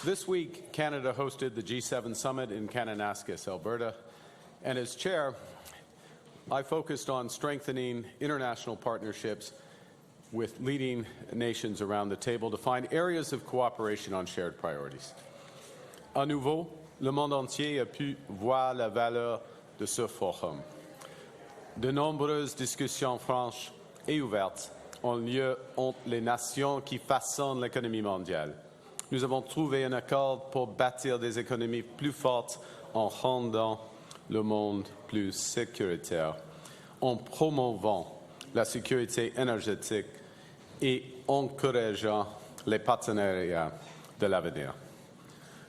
This week, Canada hosted the G7 summit in Kananaskis, Alberta, and as chair, I focused on strengthening international partnerships with leading nations around the table to find areas of cooperation on shared priorities. À nouveau, le monde entier a pu voir la valeur de ce forum. De nombreuses discussions franches et ouvertes ont lieu entre les nations qui façonnent l'économie mondiale. Nous avons trouvé un accord pour bâtir des économies plus fortes en rendant le monde plus sécuritaire, en promouvant la sécurité énergétique et encourageant les partenariats de l'avenir.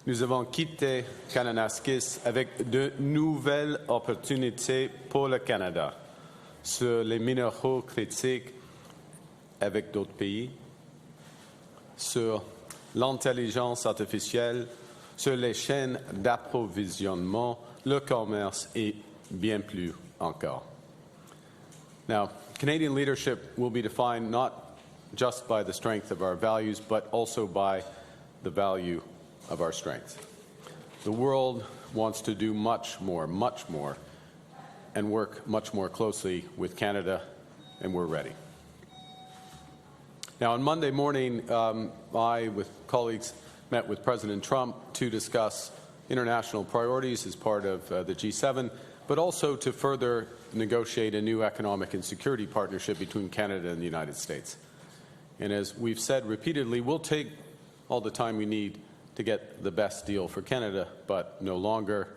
Nous avons quitté Kananaskis avec de nouvelles opportunités pour le Canada sur les minéraux critiques avec d'autres pays, sur l'intelligence artificielle, sur les chaînes d'approvisionnement, le commerce et bien plus encore. Now, Canadian leadership will be defined not just by the strength of our values, but also by the value of our strength. The world wants to do much more, and work much more closely with Canada, and we're ready. Now, on Monday morning, I, with colleagues, met with President Trump to discuss international priorities as part of the G7, but also to further negotiate a new economic and security partnership between Canada and the United States. And as we've said repeatedly, we'll take all the time we need to get the best deal for Canada, but no longer.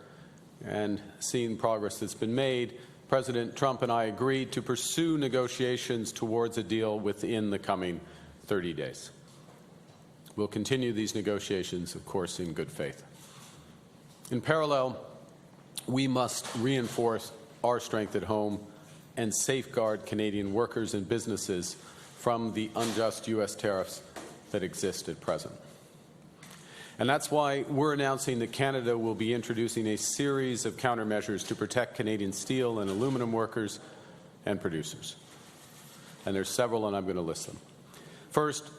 And seeing progress that's been made, President Trump and I agreed to pursue negotiations towards a deal within the coming 30 days. We'll continue these negotiations, of course, in good faith. In parallel, we must reinforce our strength at home and safeguard Canadian workers and businesses from the unjust U.S. tariffs that exist at present. And that's why we're announcing that Canada will be introducing a series of countermeasures to protect Canadian steel and aluminum workers and producers. And there's several, and I'm going to list them. First,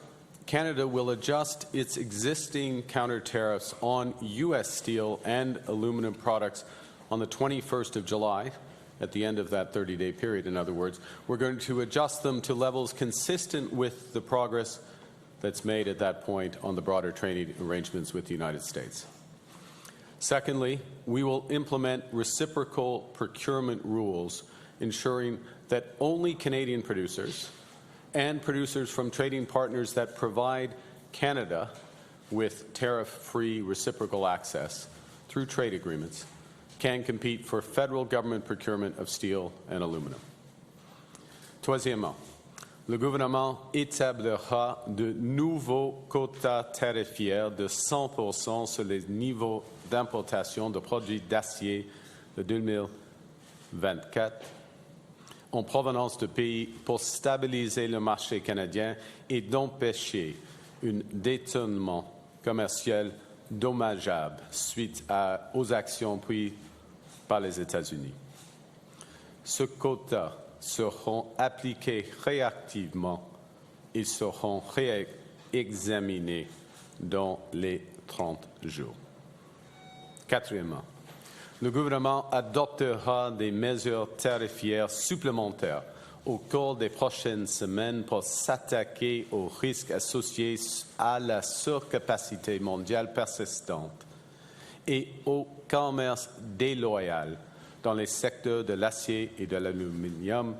Canada will adjust its existing counter tariffs on U.S. steel and aluminum products on the 21st of July, at the end of that 30-day period, in other words. We're going to adjust them to levels consistent with the progress that's made at that point on the broader trading arrangements with the United States. Secondly, we will implement reciprocal procurement rules, ensuring that only Canadian producers and producers from trading partners that provide Canada with tariff-free reciprocal access through trade agreements can compete for federal government procurement of steel and aluminum. Troisièmement, le gouvernement établira de nouveaux quotas tarifaires de 100% sur les niveaux d'importation de produits d'acier de 2024 en provenance de pays pour stabiliser le marché canadien et d'empêcher un détournement commercial dommageable suite aux actions prises par les États-Unis. Ces quotas seront appliqués réactivement et seront réexaminés dans les 30 jours. Quatrièmement, le gouvernement adoptera des mesures tarifaires supplémentaires au cours des prochaines semaines pour s'attaquer aux risques associés à la surcapacité mondiale persistante et au commerce déloyal dans les secteurs de l'acier et de l'aluminium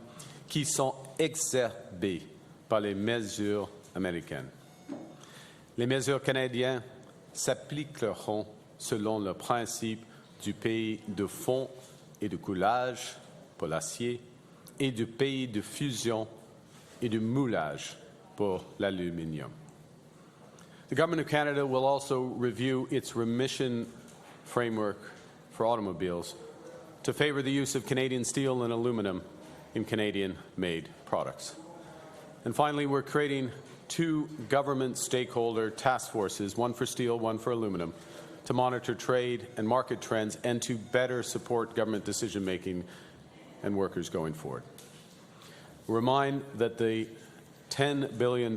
qui sont exacerbés par les mesures américaines. Les mesures canadiennes s'appliqueront selon le principe du pays de fond et de coulage pour l'acier et du pays de fusion et de moulage pour l'aluminium. The Government of Canada will also review its remission framework for automobiles to favour the use of Canadian steel and aluminum in Canadian-made products. And finally, we're creating two government stakeholder task forces, one for steel, one for aluminum, to monitor trade and market trends and to better support government decision-making and workers going forward. Remind that the $10 billion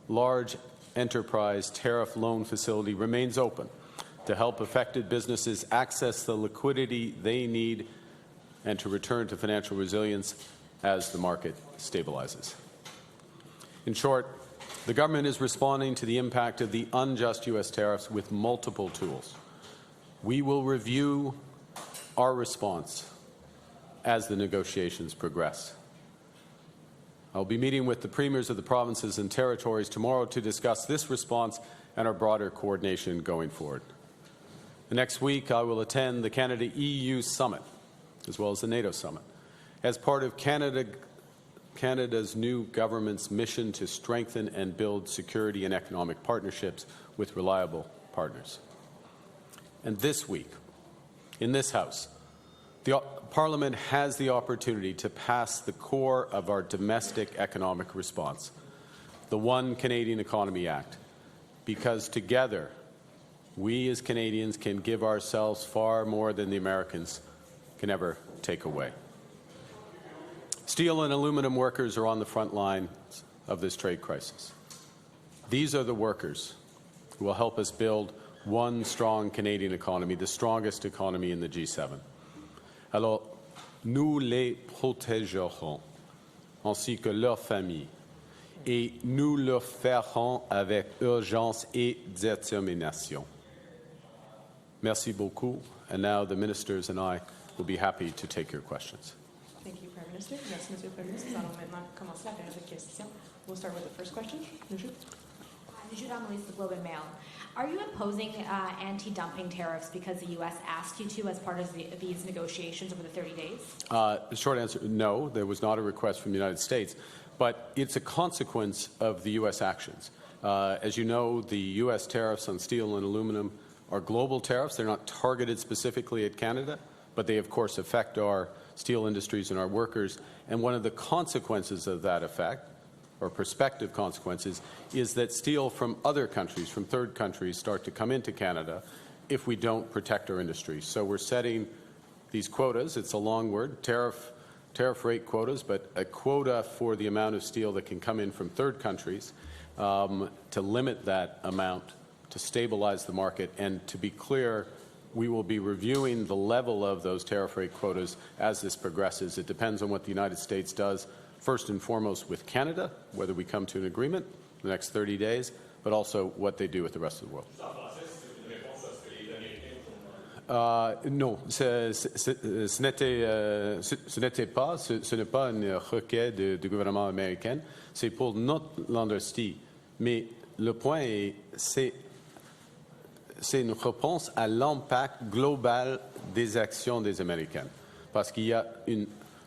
large enterprise tariff loan facility remains open to help affected businesses access the liquidity they need and to return to financial resilience as the market stabilizes. In short, the government is responding to the impact of the unjust U.S. tariffs with multiple tools. We will review our response as the negotiations progress. I'll be meeting with the premiers of the provinces and territories tomorrow to discuss this response and our broader coordination going forward. The next week, I will attend the Canada-U.S. summit, as well as the NATO summit, as part of Canada's new government's mission to strengthen and build security and economic partnerships with reliable partners. And this week, in this House, the Parliament has the opportunity to pass the core of our domestic economic response, the One Canadian Economy Act, because together, we as Canadians can give ourselves far more than the Americans can ever take away. Steel and aluminum workers are on the front line of this trade crisis. These are the workers who will help us build one strong Canadian economy, the strongest economy in the G7. Alors, nous les protégerons, ainsi que leurs familles, et nous le ferons avec urgence et détermination. Merci beaucoup, and now the ministers and I will be happy to take your questions. Thank you, Prime Minister. Merci, Monsieur le Premier ministre. Nous allons maintenant commencer la période de questions. We'll start with the first question. The Globe and Mail. Are you imposing anti-dumping tariffs because the U.S. asked you to as part of these negotiations over the 30 days? The short answer, no. There was not a request from the United States, but it's a consequence of the U.S. actions. As you know, the U.S. tariffs on steel and aluminum are global tariffs. They're not targeted specifically at Canada, but they, of course, affect our steel industries and our workers. And one of the consequences of that effect, or prospective consequences, is that steel from other countries, from third countries, start to come into Canada if we don't protect our industry. So we're setting these quotas. It's a long word, tariff rate quotas, but a quota for the amount of steel that can come in from third countries to limit that amount, to stabilize the market. And to be clear, we will be reviewing the level of those tariff rate quotas as this progresses. It depends on what the United States does, first and foremost with Canada, whether we come to an agreement in the next 30 days, but also what they do with the rest of the world. Non, ce n'est pas une requête du gouvernement américain, c'est pour notre industrie. Mais le point est, c'est une réponse à l'impact global des actions des Américains. Parce qu'il y a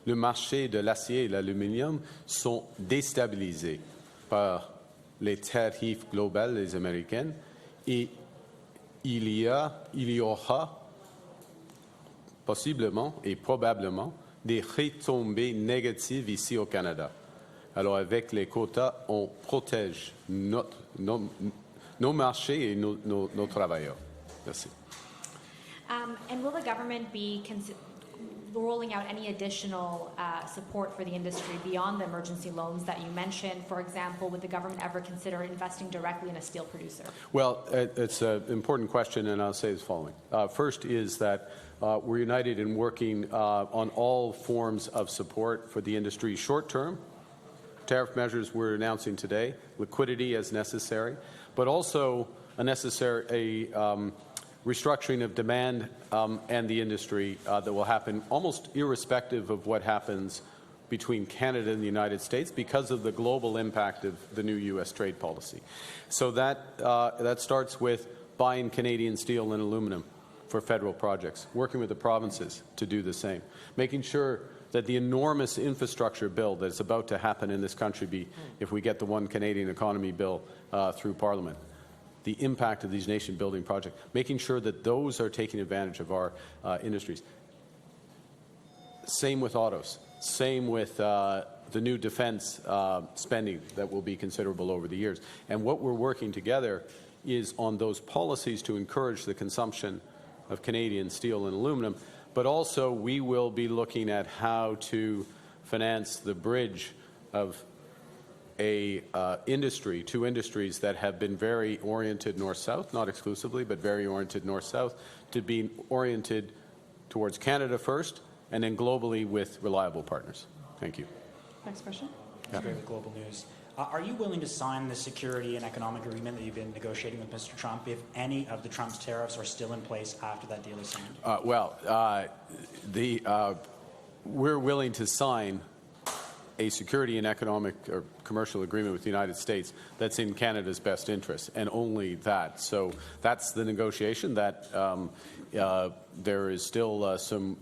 le marché de l'acier et l'aluminium sont déstabilisés par les tarifs globaux des Américains et il y aura possiblement et probablement des retombées négatives ici au Canada. Alors avec les quotas, on protège nos marchés et nos travailleurs. Merci. And will the government be rolling out any additional support for the industry beyond the emergency loans that you mentioned? For example, would the government ever consider investing directly in a steel producer? Well, it's an important question, and I'll say the following. First is that we're united in working on all forms of support for the industry short-term. Tariff measures we're announcing today, liquidity as necessary, but also a necessary restructuring of demand and the industry that will happen almost irrespective of what happens between Canada and the United States because of the global impact of the new U.S. trade policy. So that starts with buying Canadian steel and aluminum for federal projects, working with the provinces to do the same, making sure that the enormous infrastructure bill that's about to happen in this country if we get the One Canadian Economy bill through Parliament, the impact of these nation-building projects, making sure that those are taking advantage of our industries. Same with autos. Same with the new defense spending that will be considerable over the years. And what we're working together is on those policies to encourage the consumption of Canadian steel and aluminum, but also we will be looking at how to finance the bridge of two industries that have been very oriented north-south, not exclusively, but very oriented north-south, to being oriented towards Canada first, and then globally with reliable partners. Thank you. Next question. That's great with global news. Are you willing to sign the security and economic agreement that you've been negotiating with Mr. Trump if any of the Trump's tariffs are still in place after that deal is signed? We're willing to sign a security and economic or commercial agreement with the United States that's in Canada's best interest, and only that. So that's the negotiation. That there is still some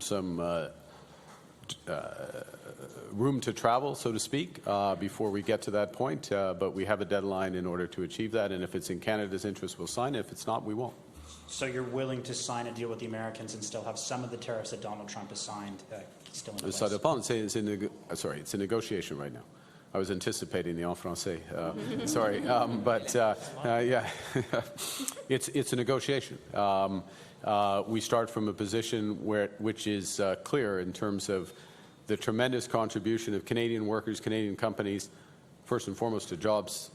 room to travel, so to speak, before we get to that point. But we have a deadline in order to achieve that. And if it's in Canada's interest, we'll sign it. If it's not, we won't. So you're willing to sign a deal with the Americans and still have some of the tariffs that Donald Trump has signed still in place? Ça dépend. It's a negotiation right now. I was anticipating the en français. Sorry, but yeah, it's a negotiation. We start from a position which is clear in terms of the tremendous contribution of Canadian workers, Canadian companies, first and foremost to jobs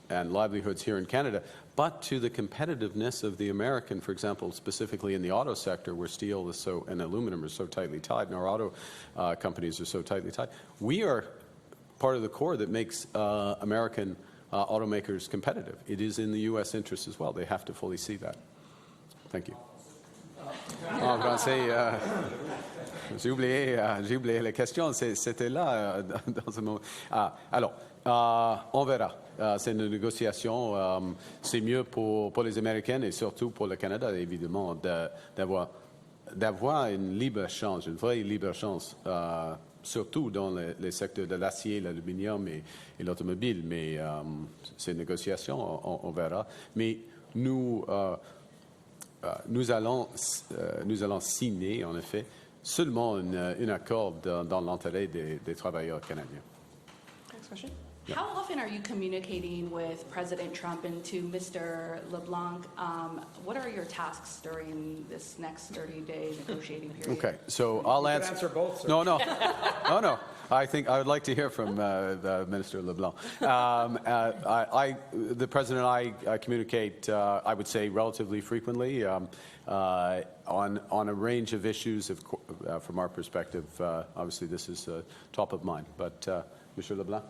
and livelihoods here in Canada, but to the competitiveness of the American, for example, specifically in the auto sector, where steel is and aluminum are so tightly tied, and our auto companies are so tightly tied. We are part of the core that makes American automakers competitive. It is in the U.S. interest as well. They have to fully see that. Thank you. En français, j'ai oublié la question. C'était là dans ce moment. Alors, on verra. C'est une négociation. C'est mieux pour les Américains et surtout pour le Canada, évidemment, d'avoir une libre-échange, une vraie libre-échange, surtout dans les secteurs de l'acier, l'aluminium et l'automobile. Mais c'est une négociation, on verra. Mais nous allons signer, en effet, seulement un accord dans l'intérêt des travailleurs canadiens. Next question. How often are you communicating with President Trump and to Mr. LeBlanc? What are your tasks during this next 30-day negotiating period? Okay, so I'll answer both, sir. No. I think I would like to hear from Minister LeBlanc. The President and I communicate, I would say, relatively frequently on a range of issues. From our perspective, obviously, this is top of mind. But Mr. LeBlanc.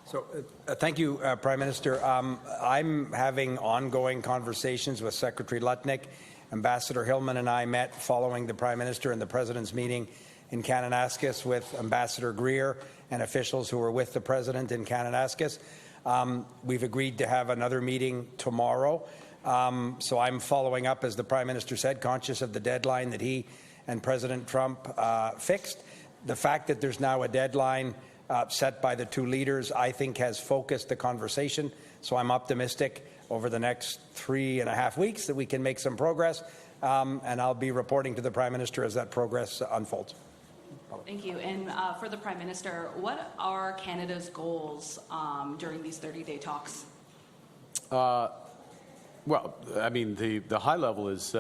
So, thank you, Prime Minister. I'm having ongoing conversations with Secretary Lutnick. Ambassador Hillman and I met following the Prime Minister and the President's meeting in Kananaskis with Ambassador Greer and officials who were with the President in Kananaskis. We've agreed to have another meeting tomorrow. So I'm following up, as the Prime Minister said, conscious of the deadline that he and President Trump fixed. The fact that there's now a deadline set by the two leaders, I think, has focused the conversation. So I'm optimistic over the next 3.5 weeks that we can make some progress. And I'll be reporting to the Prime Minister as that progress unfolds. Thank you. And for the Prime Minister, what are Canada's goals during these 30-day talks? Well, I mean, the high level is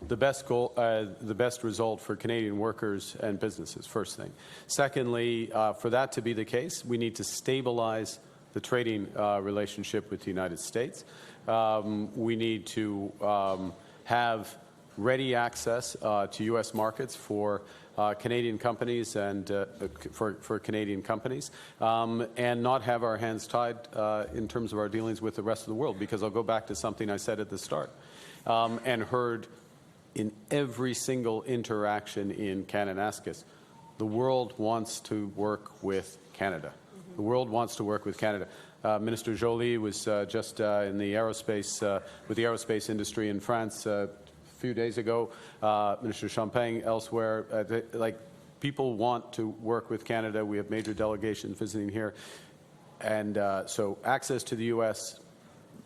the best goal, the best result for Canadian workers and businesses, first thing. Secondly, for that to be the case, we need to stabilize the trading relationship with the United States. We need to have ready access to U.S. markets for Canadian companies and for Canadian companies, and not have our hands tied in terms of our dealings with the rest of the world. Because I'll go back to something I said at the start and heard in every single interaction in Kananaskis. The world wants to work with Canada. The world wants to work with Canada. Minister Joly was just in the aerospace, with the aerospace industry in France a few days ago. Minister Champagne elsewhere. People want to work with Canada. We have major delegations visiting here. And so access to the U.S.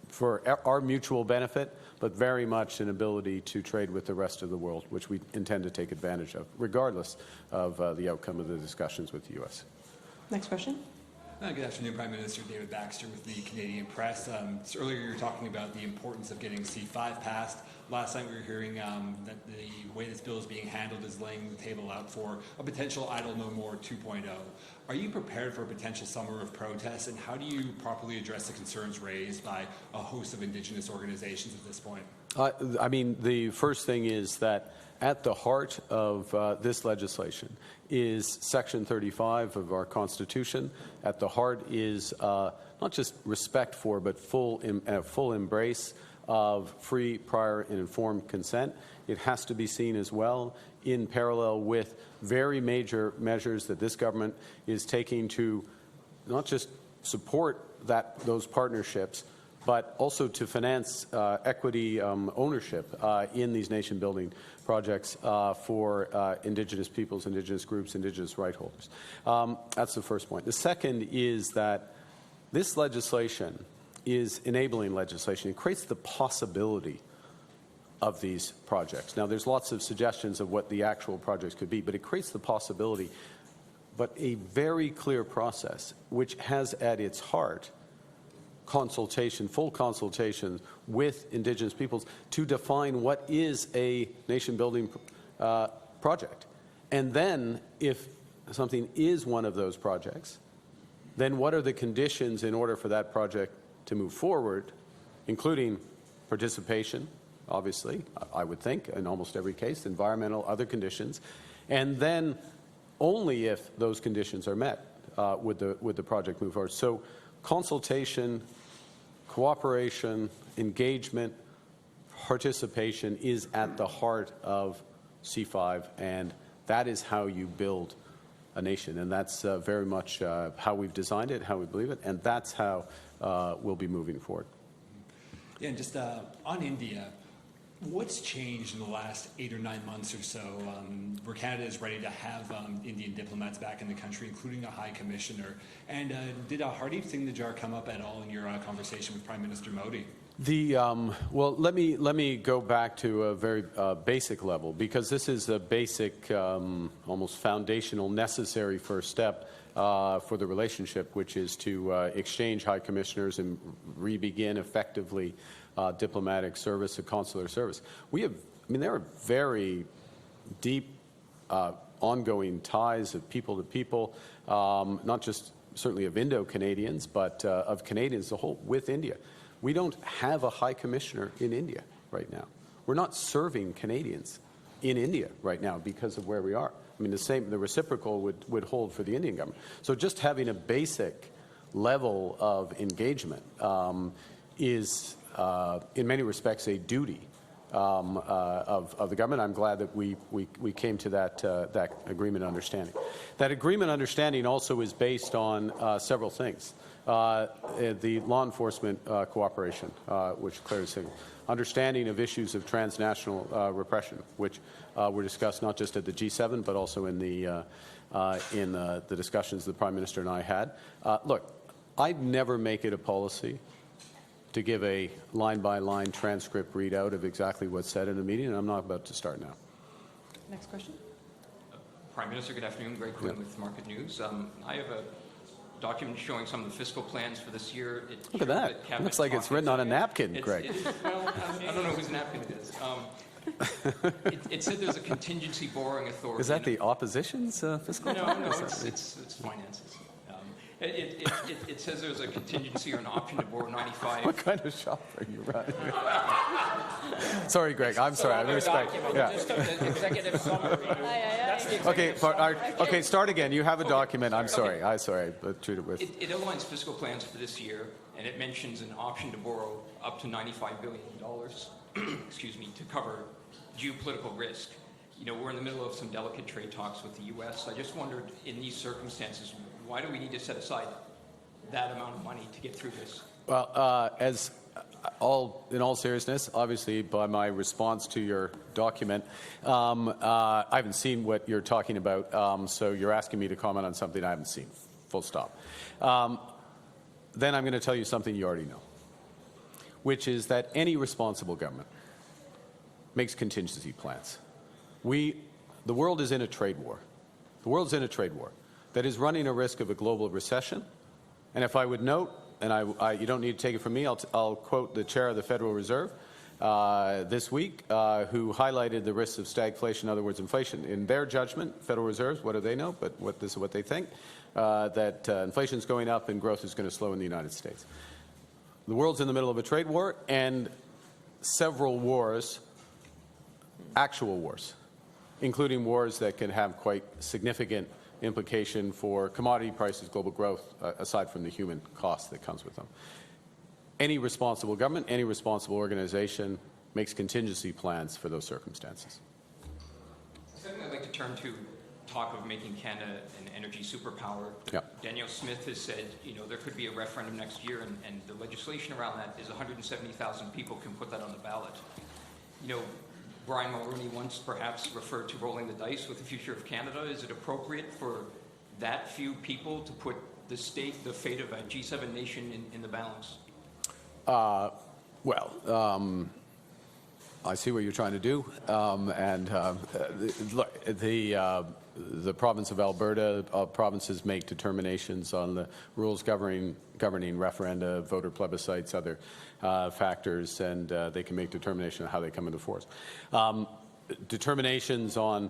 for our mutual benefit, but very much an ability to trade with the rest of the world, which we intend to take advantage of, regardless of the outcome of the discussions with the U.S. Next question. Good afternoon, Prime Minister. David Baxter with the Canadian Press. Earlier you were talking about the importance of getting C5 passed. last night we were hearing that the way this bill is being handled is laying the table out for a potential Idle No More 2.0. Are you prepared for a potential summer of protests, and how do you properly address the concerns raised by a host of Indigenous organizations at this point? I mean, the first thing is that at the heart of this legislation is Section 35 of our Constitution. At the heart is not just respect for, but full embrace of free, prior, and informed consent. It has to be seen as well in parallel with very major measures that this government is taking to not just support those partnerships, but also to finance equity ownership in these nation-building projects for Indigenous peoples, Indigenous groups, Indigenous right holders. That's the first point. The second is that this legislation is enabling legislation. It creates the possibility of these projects. Now, there's lots of suggestions of what the actual projects could be, but it creates the possibility, but a very clear process, which has at its heart consultation, full consultation with Indigenous peoples to define what is a nation-building project. And then, if something is one of those projects, then what are the conditions in order for that project to move forward, including participation, obviously, I would think, in almost every case, environmental, other conditions, and then only if those conditions are met would the project move forward. So consultation, cooperation, engagement, participation is at the heart of C5, and that is how you build a nation, and that's very much how we've designed it, how we believe it, and that's how we'll be moving forward. Yeah, and just on India, what's changed in the last 8 or 9 months or so where Canada is ready to have Indian diplomats back in the country, including a high commissioner? And did a Hardeep Singh Najjar come up at all in your conversation with Prime Minister Modi? Well, let me go back to a very basic level, because this is a basic, almost foundational, necessary first step for the relationship, which is to exchange high commissioners and re-begin effectively diplomatic service and consular service. There are very deep ongoing ties of people to people, not just certainly of Indo-Canadians, but of Canadians as a whole with India. We don't have a high commissioner in India right now. We're not serving Canadians in India right now because of where we are. I mean, the reciprocal would hold for the Indian government. So just having a basic level of engagement is, in many respects, a duty of the government. I'm glad that we came to that agreement understanding. That agreement understanding also is based on several things. The law enforcement cooperation, which Claire is saying, understanding of issues of transnational repression, which were discussed not just at the G7 but also in the discussions the Prime Minister and I had. Look, I'd never make it a policy to give a line-by-line transcript readout of exactly what's said in a meeting, and I'm not about to start now. Next question. Prime Minister, good afternoon. Greg Quinn with Market News. I have a document showing some of the fiscal plans for this year. Look at that. Looks like it's written on a napkin, Greg. Well, I don't know whose napkin it is. It said there's a contingency borrowing authority. Is that the opposition's fiscal plan? No, it's finances. It says there's a contingency or an option to borrow 95. What kind of shop are you running? Sorry, Greg. I'm sorry. I respect. Yeah. Just the executive summary. That's the executive summary. Okay. Start again. You have a document. I'm sorry. I'm sorry. But treat it with. It outlines fiscal plans for this year, and it mentions an option to borrow up to $95 billion. Excuse me, to cover geopolitical risk. You know, we're in the middle of some delicate trade talks with the U.S. I just wondered, in these circumstances, why do we need to set aside that amount of money to get through this? Well, in all seriousness, obviously, by my response to your document, I haven't seen what you're talking about, so you're asking me to comment on something I haven't seen, full stop. Then I'm going to tell you something you already know, which is that any responsible government makes contingency plans. The world is in a trade war. The world's in a trade war that is running a risk of a global recession. And if I would note, and you don't need to take it from me, I'll quote the chair of the Federal Reserve, this week who highlighted the risks of stagflation, in other words, inflation. In their judgment, Federal Reserves, what do they know? But this is what they think, that inflation is going up and growth is going to slow in the United States. The world's in the middle of a trade war and several wars, actual wars, including wars that can have quite significant implication for commodity prices, global growth, aside from the human cost that comes with them. Any responsible government, any responsible organization makes contingency plans for those circumstances. Second, I'd like to turn to talk of making Canada an energy superpower. Yep. Daniel Smith has said, there could be a referendum next year, and the legislation around that is 170,000 people can put that on the ballot. Brian Mulroney once perhaps referred to rolling the dice with the future of Canada. Is it appropriate for that few people to put the fate of a G7 nation in the balance? I see what you're trying to do. Look, the province of Alberta, provinces make determinations on the rules governing referenda, voter plebiscites, other factors, and they can make determination on how they come into force. Determinations on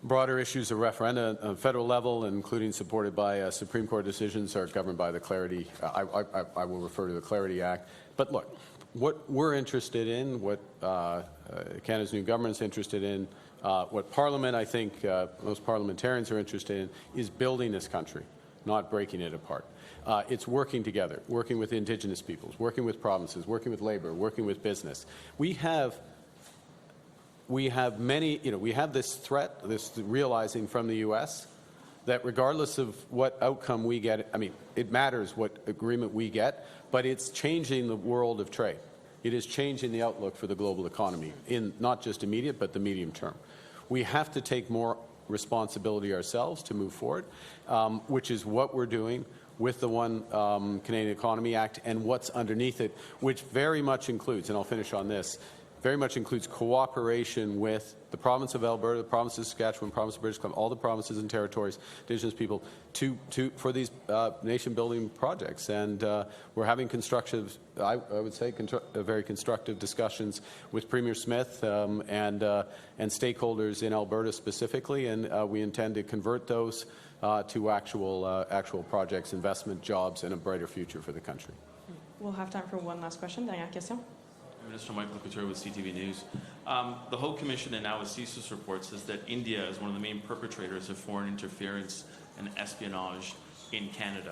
broader issues of referenda on federal level, including supported by Supreme Court decisions, are governed by the Clarity. I will refer to the Clarity Act. But look, what we're interested in, what Canada's new government's interested in, what Parliament, I think most parliamentarians are interested in, is building this country, not breaking it apart. It's working together, working with Indigenous peoples, working with provinces, working with labor, working with business. We have many, we have this threat, this realizing from the U.S. that regardless of what outcome we get, it matters what agreement we get, but it's changing the world of trade. It is changing the outlook for the global economy in not just immediate, but the medium term. We have to take more responsibility ourselves to move forward, which is what we're doing with the One Canadian Economy Act and what's underneath it, which very much includes, and I'll finish on this, very much includes cooperation with the province of Alberta, the province of Saskatchewan, province of British Columbia, all the provinces and territories, Indigenous people, for these nation-building projects. And we're having constructive, I would say, very constructive discussions with Premier Smith and stakeholders in Alberta specifically, and we intend to convert those to actual projects, investment, jobs, and a brighter future for the country. We'll have time for one last question. Dernière question. Minister Michael Couture with CTV News. The Hague Commission and now a CSIS report says that India is one of the main perpetrators of foreign interference and espionage in Canada.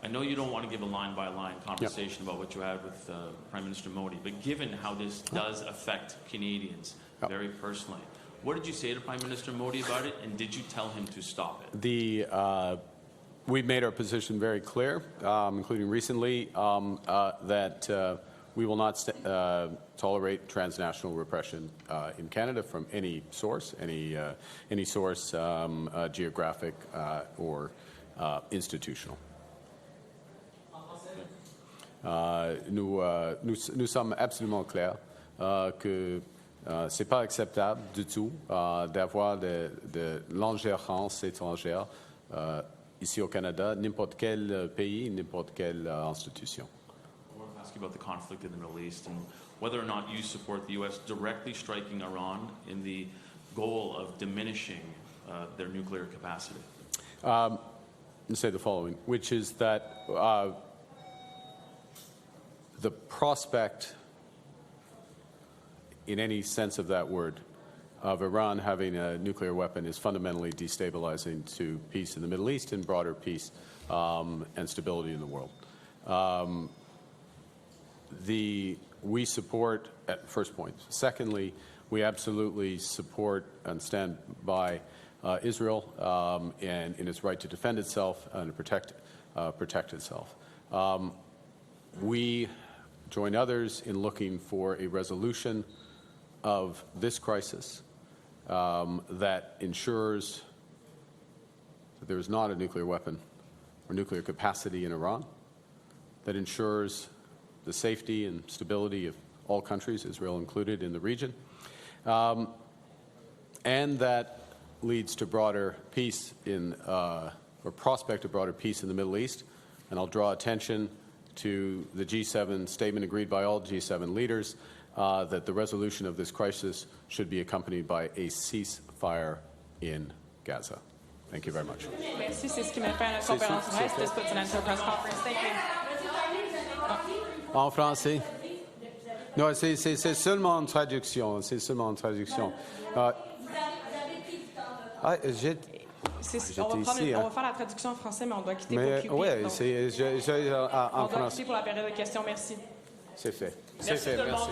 I know you don't want to give a line-by-line conversation about what you had with Prime Minister Modi, but given how this does affect Canadians very personally, what did you say to Prime Minister Modi about it, and did you tell him to stop it? We've made our position very clear, including recently, that we will not tolerate transnational repression in Canada from any source, geographic or institutional. Nous sommes absolument clairs que c'est pas acceptable du tout d'avoir de l'ingérence étrangère ici au Canada, n'importe quel pays, n'importe quelle institution. Ask you about the conflict in the Middle East and whether or not you support the U.S. directly striking Iran in the goal of diminishing their nuclear capacity. I'll say the following, which is that the prospect, in any sense of that word, of Iran having a nuclear weapon is fundamentally destabilizing to peace in the Middle East and broader peace and stability in the world. We support, at first point. Secondly, we absolutely support and stand by Israel and in its right to defend itself and protect itself. We join others in looking for a resolution of this crisis that ensures that there is not a nuclear weapon or nuclear capacity in Iran, that ensures the safety and stability of all countries, Israel included, in the region, and that leads to broader peace or prospect of broader peace in the Middle East. And I'll draw attention to the G7 statement agreed by all G7 leaders that the resolution of this crisis should be accompanied by a ceasefire in Gaza. Thank you very much. Merci, c'est ce qui met fin à la conférence de presse. This puts an end to the press conference. Thank you. En français? Non, c'est seulement en traduction. C'est seulement en traduction. On va faire la traduction en français, mais on doit quitter Mais pour oui, QP. c'est en On doit français. quitter pour la période de questions. Merci. C'est fait. Merci tout le monde.